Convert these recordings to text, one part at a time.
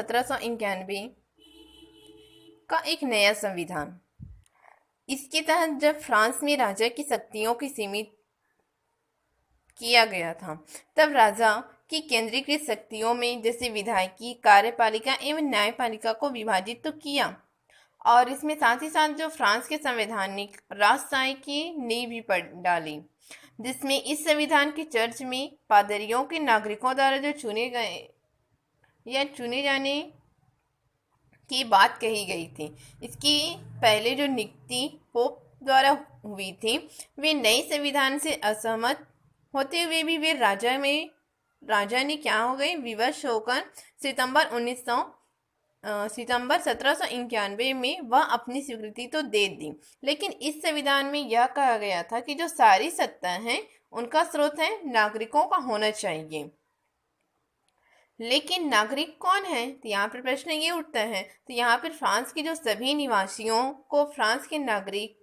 1791 का एक नया संविधान। इसके तहत जब फ्रांस में राजा की शक्तियों को सीमित किया गया था, तब राजा की केंद्रीकृत शक्तियों में जैसे विधायिकी, कार्यपालिका एवं न्यायपालिका को विभाजित तो किया, और इसमें साथ ही साथ जो फ्रांस के संवैधानिक राजशाही की नींव भी डाली, जिसमें इस संविधान के चर्च में पादरियों के नागरिकों द्वारा जो चुने गए या चुने जाने की बात कही गई थी। इसकी पहले जो नियुक्ति पोप द्वारा हुई थी, वे नए संविधान से असहमत होते हुए भी वे राजा ने क्या हो गए, विवश होकर सितंबर 1791 में वह अपनी स्वीकृति तो दे दी। लेकिन इस संविधान में यह कहा गया था कि जो सारी सत्ता है उनका स्रोत है नागरिकों का होना चाहिए। लेकिन नागरिक कौन है, तो यहाँ पर प्रश्न ये उठता है। तो यहाँ पर फ्रांस के जो सभी निवासियों को फ्रांस के नागरिक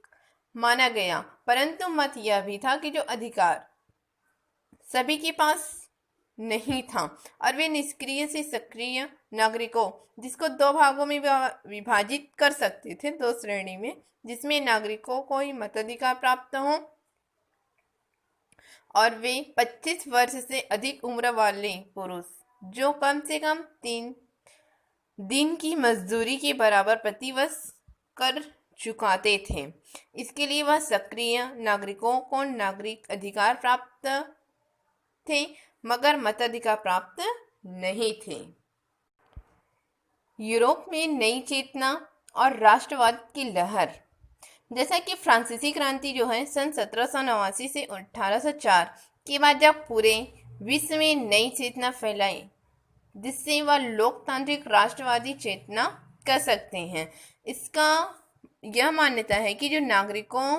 माना गया, परंतु मत यह भी था कि जो अधिकार सभी के पास नहीं था और वे निष्क्रिय से सक्रिय नागरिकों, जिसको दो भागों में विभाजित कर सकते थे, दो श्रेणी में, जिसमें नागरिकों को ही मताधिकार प्राप्त हो और वे 25 वर्ष से अधिक उम्र वाले पुरुष जो कम से कम 3 दिन की मजदूरी के बराबर प्रतिवर्ष कर चुकाते थे। इसके लिए वह सक्रिय नागरिकों को नागरिक अधिकार प्राप्त थे, मगर मताधिकार प्राप्त नहीं थे। यूरोप में नई चेतना और राष्ट्रवाद की लहर, जैसा कि फ्रांसीसी क्रांति जो है सन 1789 से 1804 के बाद जब पूरे विश्व में नई चेतना फैलाई, जिससे वह लोकतांत्रिक राष्ट्रवादी चेतना कर सकते हैं। इसका यह मान्यता है कि जो नागरिकों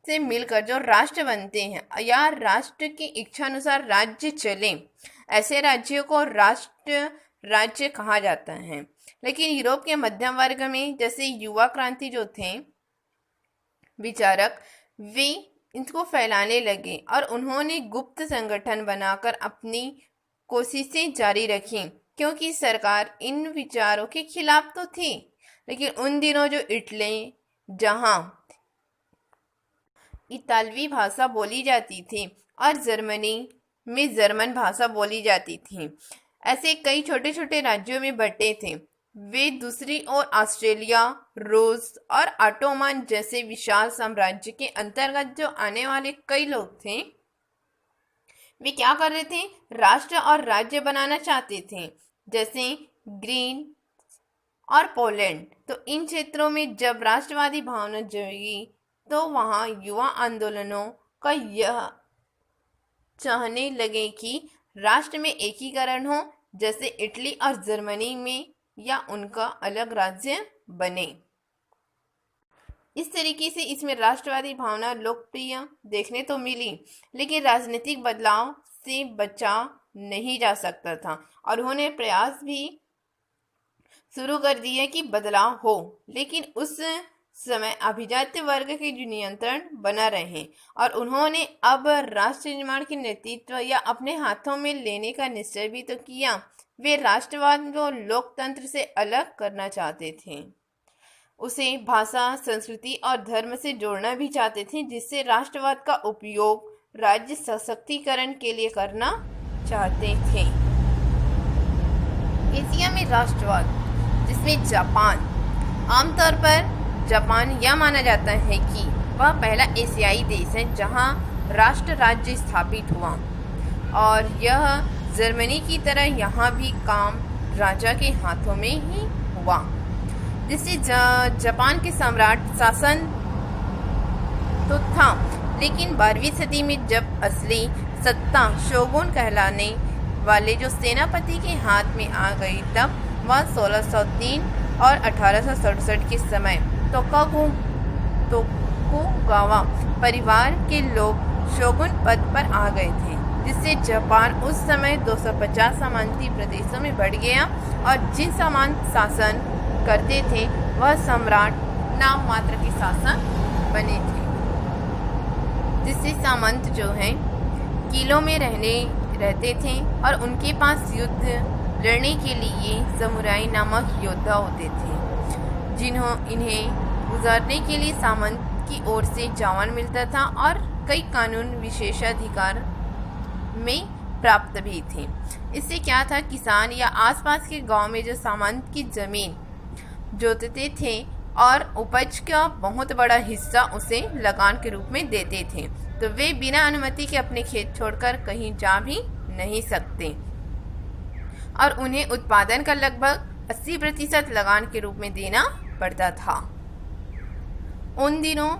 से मिलकर जो राष्ट्र बनते हैं या राष्ट्र की इच्छा अनुसार राज्य चले, ऐसे राज्यों को राष्ट्र राज्य कहा जाता है। लेकिन यूरोप के मध्यम वर्ग में जैसे युवा क्रांति जो थे विचारक, वे इनको फैलाने लगे और उन्होंने गुप्त संगठन बनाकर अपनी कोशिशें जारी रखी, क्योंकि सरकार इन विचारों के खिलाफ तो थी। लेकिन उन दिनों जो इटली, जहां इतालवी भाषा बोली जाती थी और जर्मनी में जर्मन भाषा बोली जाती थी, ऐसे कई छोटे छोटे राज्यों में बंटे थे। वे दूसरी ओर ऑस्ट्रेलिया, रूस और ऑटोमन जैसे विशाल साम्राज्य के अंतर्गत जो आने वाले कई लोग थे, वे क्या कर रहे थे, राष्ट्र और राज्य बनाना चाहते थे, जैसे ग्रीन और पोलैंड। तो इन क्षेत्रों में जब राष्ट्रवादी भावना जगी, तो वहाँ युवा आंदोलनों का यह चाहने लगे कि राष्ट्र में एकीकरण हो, जैसे इटली और जर्मनी में, या उनका अलग राज्य बने। इस तरीके से इसमें राष्ट्रवादी भावना लोकप्रिय देखने तो मिली, लेकिन राजनीतिक बदलाव से बचा नहीं जा सकता था और उन्होंने प्रयास भी शुरू कर दिए कि बदलाव हो, लेकिन उस समय अभिजात्य वर्ग के जो नियंत्रण बना रहे और उन्होंने अब राष्ट्र निर्माण के नेतृत्व या अपने हाथों में लेने का निश्चय भी तो किया। वे राष्ट्रवाद को लोकतंत्र से अलग करना चाहते थे, उसे भाषा, संस्कृति और धर्म से जोड़ना भी चाहते थे, जिससे राष्ट्रवाद का उपयोग राज्य सशक्तिकरण के लिए करना चाहते थे। एशिया में राष्ट्रवाद, जिसमें जापान, आमतौर पर जापान यह माना जाता है कि वह पहला एशियाई देश है जहां राष्ट्र राज्य स्थापित हुआ, और यह जर्मनी की तरह यहाँ भी काम राजा के हाथों में ही हुआ, जिससे जापान के सम्राट शासन तो था, लेकिन 12वीं सदी में जब असली सत्ता शोगुन कहलाने वाले जो सेनापति के हाथ में आ गई, तब वह 1603 और 1867 के समय तोकुगावा परिवार के लोग शोगुन पद पर आ गए थे, जिससे जापान उस समय 250 सामंती प्रदेशों में बढ़ गया और जिन सामंत शासन करते थे वह सम्राट नाम मात्र के शासक बने थे, जिससे सामंत जो हैं किलों में रहते थे और उनके पास युद्ध लड़ने के लिए समुराई नामक योद्धा होते थे, इन्हें गुजारने के लिए सामंत की ओर से जवान मिलता था और कई कानून विशेषाधिकार में प्राप्त भी थे। इससे क्या था, किसान या आसपास के गांव में जो सामंत की जमीन जोतते थे और उपज का बहुत बड़ा हिस्सा उसे लगान के रूप में देते थे, तो वे बिना अनुमति के अपने खेत छोड़कर कहीं जा भी नहीं सकते और उन्हें उत्पादन का लगभग 80% लगान के रूप में देना पड़ता था। उन दिनों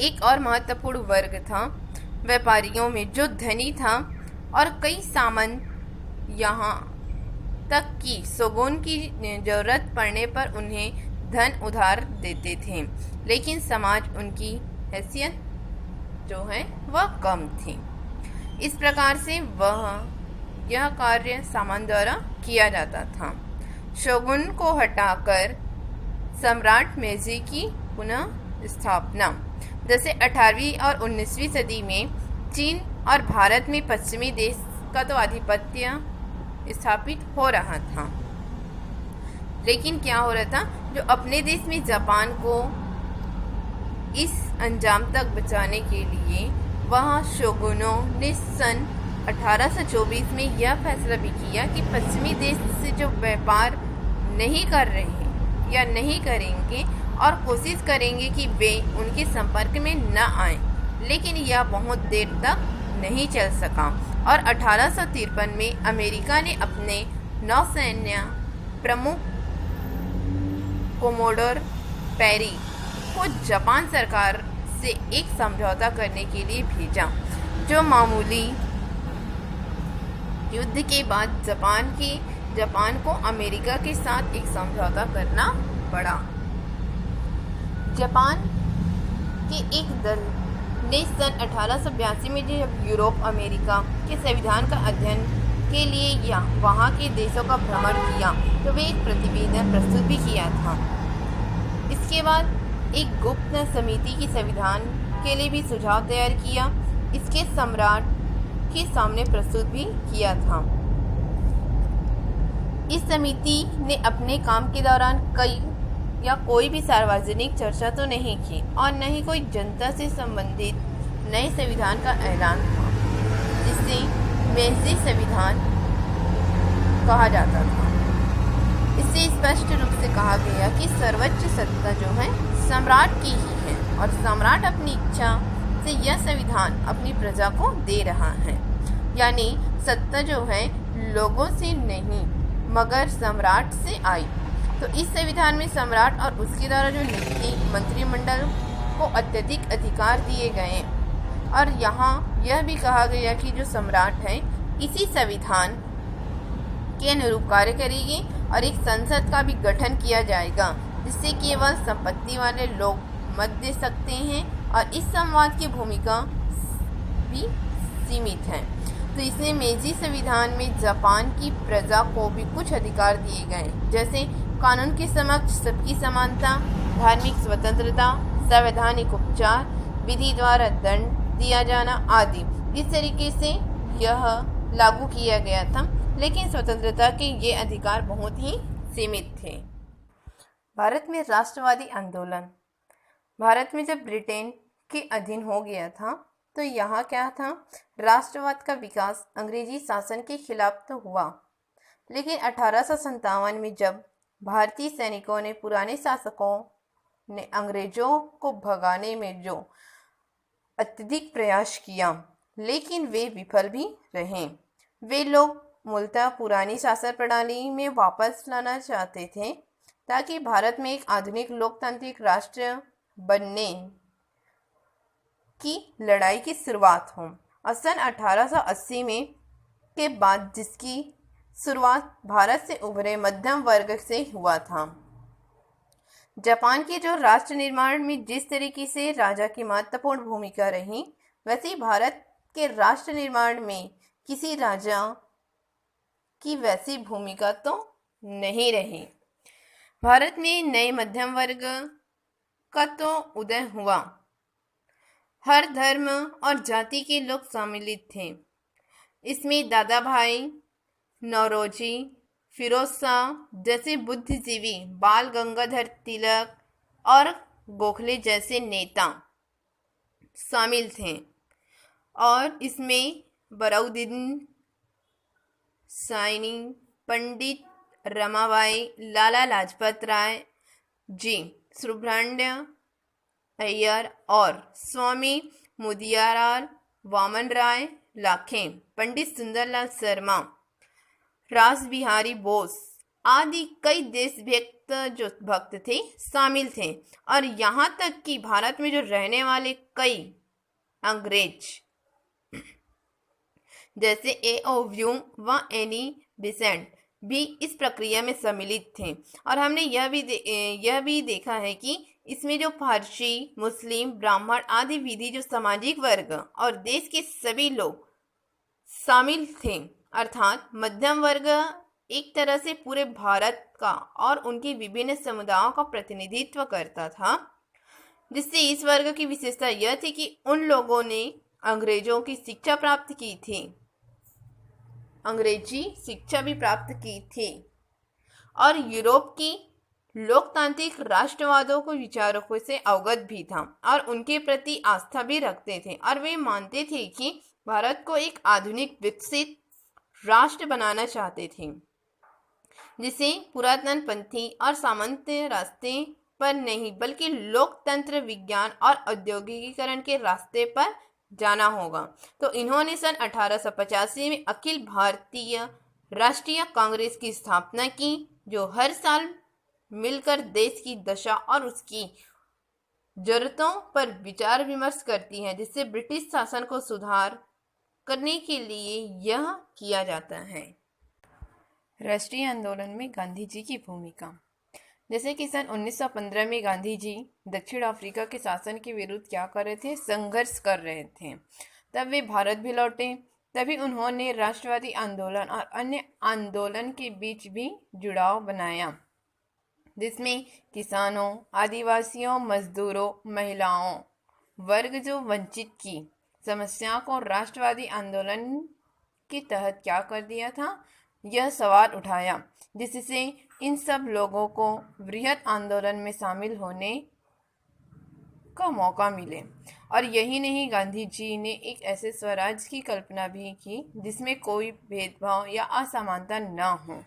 एक और महत्वपूर्ण वर्ग था व्यापारियों में, जो धनी था और कई सामंत यहाँ तक कि शोगुन की जरूरत पड़ने पर उन्हें धन उधार देते थे, लेकिन समाज उनकी हैसियत जो है वह कम थी। इस प्रकार से यह कार्य सामंत द्वारा किया जाता था। शोगुन को हटाकर सम्राट मेजी की पुनः स्थापना। जैसे 18वीं और 19वीं सदी में चीन और भारत में पश्चिमी देश का तो आधिपत्य स्थापित हो रहा था, लेकिन क्या हो रहा था, जो अपने देश में जापान को इस अंजाम तक बचाने के लिए वहाँ शोगुनों ने सन 1824 में यह फैसला भी किया कि पश्चिमी देश से जो व्यापार नहीं कर रहे हैं या नहीं करेंगे और कोशिश करेंगे कि वे उनके संपर्क में न आए, लेकिन यह बहुत देर तक नहीं चल सका और 1853 में अमेरिका ने अपने नौसैन्य प्रमुख कोमोडोर पेरी को जापान सरकार से एक समझौता करने के लिए भेजा, जो मामूली युद्ध के बाद जापान को अमेरिका के साथ एक समझौता करना पड़ा। जापान के एक दल ने सन 1882 में जब यूरोप अमेरिका के संविधान का अध्ययन के लिए या वहाँ के देशों का भ्रमण किया, तो वे एक प्रतिवेदन प्रस्तुत भी किया था। इसके बाद एक गुप्त समिति की संविधान के लिए भी सुझाव तैयार किया, इसके सम्राट के सामने प्रस्तुत भी किया था। इस समिति ने अपने काम के दौरान कोई भी सार्वजनिक चर्चा तो नहीं की और न ही कोई जनता से संबंधित नए संविधान का ऐलान था, जिसे मेजी संविधान कहा जाता था। इससे स्पष्ट रूप से कहा गया कि सर्वोच्च सत्ता जो है सम्राट की ही है और सम्राट अपनी इच्छा से यह संविधान अपनी प्रजा को दे रहा है, यानी सत्ता जो है लोगों से नहीं मगर सम्राट से आई। तो इस संविधान में सम्राट और उसके द्वारा जो नीति मंत्रिमंडल को अत्यधिक अधिकार दिए गए और यहाँ यह भी कहा गया कि जो सम्राट है इसी संविधान के अनुरूप कार्य करेगी और एक संसद का भी गठन किया जाएगा, जिससे केवल संपत्ति वाले लोग मत दे सकते हैं और इस संवाद की भूमिका भी सीमित है। तो इसमें मेजी संविधान में जापान की प्रजा को भी कुछ अधिकार दिए गए, जैसे कानून के समक्ष सबकी समानता, धार्मिक स्वतंत्रता, संवैधानिक उपचार, विधि द्वारा दंड दिया जाना आदि। इस तरीके से यह लागू किया गया था, लेकिन स्वतंत्रता के ये अधिकार बहुत ही सीमित थे। भारत में राष्ट्रवादी आंदोलन। भारत में जब ब्रिटेन के अधीन हो गया था तो यहाँ क्या था, राष्ट्रवाद का विकास अंग्रेजी शासन के खिलाफ तो हुआ, लेकिन 1857 में जब भारतीय सैनिकों ने पुराने शासकों ने अंग्रेजों को भगाने में जो अत्यधिक प्रयास किया, लेकिन वे विफल भी रहे। वे लोग मूलतः पुरानी शासन प्रणाली में वापस लाना चाहते थे ताकि भारत में एक आधुनिक लोकतांत्रिक राष्ट्र बनने की लड़ाई की शुरुआत हो। और सन 1880 में के बाद जिसकी शुरुआत भारत से उभरे मध्यम वर्ग से हुआ था। जापान के जो राष्ट्र निर्माण में जिस तरीके से राजा की महत्वपूर्ण भूमिका रही, वैसे भारत के राष्ट्र निर्माण में किसी राजा की वैसी भूमिका तो नहीं रही। भारत में नए मध्यम वर्ग का तो उदय हुआ। हर धर्म और जाति के लोग सम्मिलित थे। इसमें दादा भाई नौरोजी, फिरोज शाह जैसे बुद्धिजीवी, बाल गंगाधर तिलक और गोखले जैसे नेता शामिल थे। और इसमें बराउद्दीन साइनी, पंडित रमाबाई, लाला लाजपत राय जी, सुब्रह्मण्य अय्यर और स्वामी मुदियालाल वामन राय लाखें, पंडित सुंदरलाल शर्मा, रास बिहारी बोस आदि कई देशभक्त थे शामिल थे। और यहाँ तक कि भारत में जो रहने वाले कई अंग्रेज जैसे ए.ओ. व्यूम व एनी बिसेंट भी इस प्रक्रिया में सम्मिलित थे। और हमने यह भी देखा है कि इसमें जो फारसी, मुस्लिम, ब्राह्मण आदि विधि जो सामाजिक वर्ग और देश के सभी लोग शामिल थे, अर्थात मध्यम वर्ग एक तरह से पूरे भारत का और उनके विभिन्न समुदायों का प्रतिनिधित्व करता था। जिससे इस वर्ग की विशेषता यह थी कि उन लोगों ने अंग्रेजों की शिक्षा प्राप्त की थी, अंग्रेजी शिक्षा भी प्राप्त की थी और यूरोप की लोकतांत्रिक राष्ट्रवादों को विचारों से अवगत भी था और उनके प्रति आस्था भी रखते थे। और वे मानते थे कि भारत को एक आधुनिक विकसित राष्ट्र बनाना चाहते थे, जिसे पुरातनपंथी और सामंत रास्ते पर नहीं बल्कि लोकतंत्र, विज्ञान और औद्योगिकीकरण के रास्ते पर जाना होगा। तो इन्होंने सन 1885 में अखिल भारतीय राष्ट्रीय कांग्रेस की स्थापना की, जो हर साल मिलकर देश की दशा और उसकी जरूरतों पर विचार विमर्श करती है, जिससे ब्रिटिश शासन को सुधार करने के लिए यह किया जाता है। राष्ट्रीय आंदोलन में गांधी जी की भूमिका। जैसे कि सन 1915 में गांधी जी दक्षिण अफ्रीका के शासन के विरुद्ध क्या कर रहे थे, संघर्ष कर रहे थे। तब वे भारत भी लौटे। तभी उन्होंने राष्ट्रवादी आंदोलन और अन्य आंदोलन के बीच भी जुड़ाव बनाया, जिसमें किसानों, आदिवासियों, मजदूरों, महिलाओं वर्ग जो वंचित की समस्या को राष्ट्रवादी आंदोलन के तहत क्या कर दिया था, यह सवाल उठाया, जिससे इन सब लोगों को वृहद आंदोलन में शामिल होने का मौका मिले। और यही नहीं, गांधी जी ने एक ऐसे स्वराज की कल्पना भी की जिसमें कोई भेदभाव या असमानता न हो।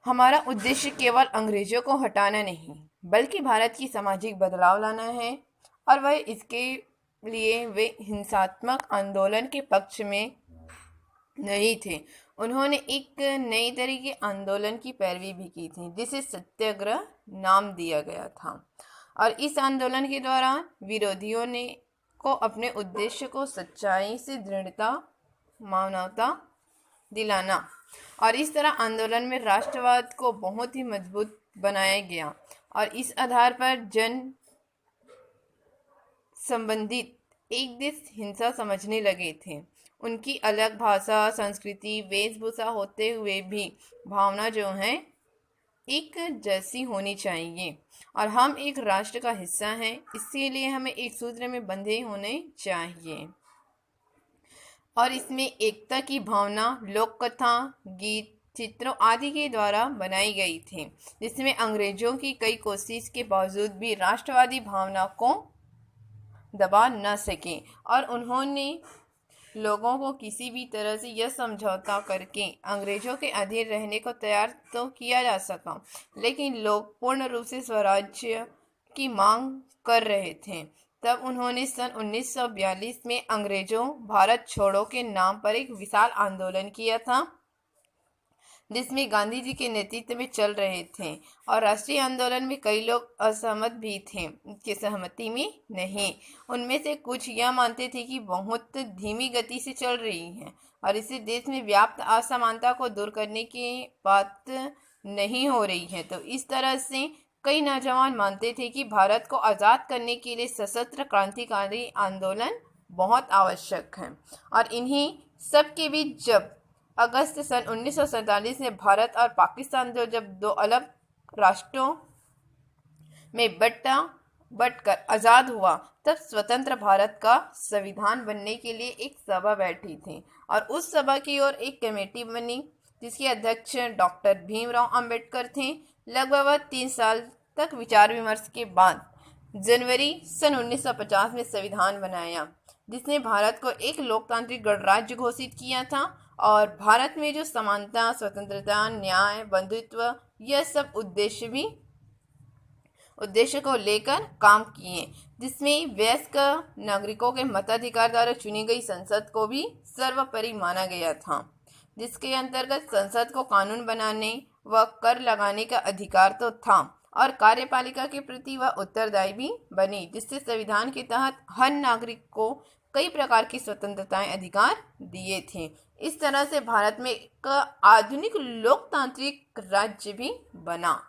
हमारा उद्देश्य केवल अंग्रेजों को हटाना नहीं बल्कि भारत की सामाजिक बदलाव लाना है। और वह इसके लिए वे हिंसात्मक आंदोलन के पक्ष में नहीं थे। उन्होंने एक नई तरह के आंदोलन की पैरवी भी की थी, जिसे सत्याग्रह नाम दिया गया था। और इस आंदोलन के दौरान विरोधियों ने को अपने उद्देश्य को सच्चाई से दृढ़ता, मानवता दिलाना और इस तरह आंदोलन में राष्ट्रवाद को बहुत ही मजबूत बनाया गया। और इस आधार पर जन संबंधित एक देश हिंसा समझने लगे थे। उनकी अलग भाषा, संस्कृति, वेशभूषा होते हुए भी भावना जो है एक जैसी होनी चाहिए और हम एक राष्ट्र का हिस्सा हैं, इसीलिए हमें एक सूत्र में बंधे होने चाहिए। और इसमें एकता की भावना लोक कथा, गीत, चित्रों आदि के द्वारा बनाई गई थी, जिसमें अंग्रेजों की कई कोशिश के बावजूद भी राष्ट्रवादी भावना को दबा न सके और उन्होंने लोगों को किसी भी तरह से यह समझौता करके अंग्रेजों के अधीन रहने को तैयार तो किया जा सका, लेकिन लोग पूर्ण रूप से स्वराज्य की मांग कर रहे थे। तब उन्होंने सन 1942 में अंग्रेजों भारत छोड़ो के नाम पर एक विशाल आंदोलन किया था, जिसमें गांधी जी के नेतृत्व में चल रहे थे। और राष्ट्रीय आंदोलन में कई लोग असहमत भी थे, कि सहमति में नहीं। उनमें से कुछ यह मानते थे कि बहुत धीमी गति से चल रही है और इससे देश में व्याप्त असमानता को दूर करने की बात नहीं हो रही है। तो इस तरह से कई नौजवान मानते थे कि भारत को आज़ाद करने के लिए सशस्त्र क्रांतिकारी आंदोलन बहुत आवश्यक है। और इन्हीं सब के बीच जब अगस्त सन 1947 में भारत और पाकिस्तान जब दो अलग राष्ट्रों में बटकर आज़ाद हुआ, तब स्वतंत्र भारत का संविधान बनने के लिए एक सभा बैठी थी और उस सभा की ओर एक कमेटी बनी, जिसके अध्यक्ष डॉक्टर भीमराव अंबेडकर थे। लगभग 3 साल तक विचार विमर्श के बाद जनवरी सन 1950 में संविधान बनाया, जिसने भारत को एक लोकतांत्रिक गणराज्य घोषित किया था और भारत में जो समानता, स्वतंत्रता, न्याय, बंधुत्व, यह सब उद्देश्य को लेकर काम किए, जिसमें वयस्क नागरिकों के मताधिकार द्वारा चुनी गई संसद को भी सर्वोपरि माना गया था, जिसके अंतर्गत संसद को कानून बनाने व कर लगाने का अधिकार तो था और कार्यपालिका के प्रति वह उत्तरदायी भी बनी, जिससे संविधान के तहत हर नागरिक को कई प्रकार की स्वतंत्रताएं अधिकार दिए थे। इस तरह से भारत में एक आधुनिक लोकतांत्रिक राज्य भी बना।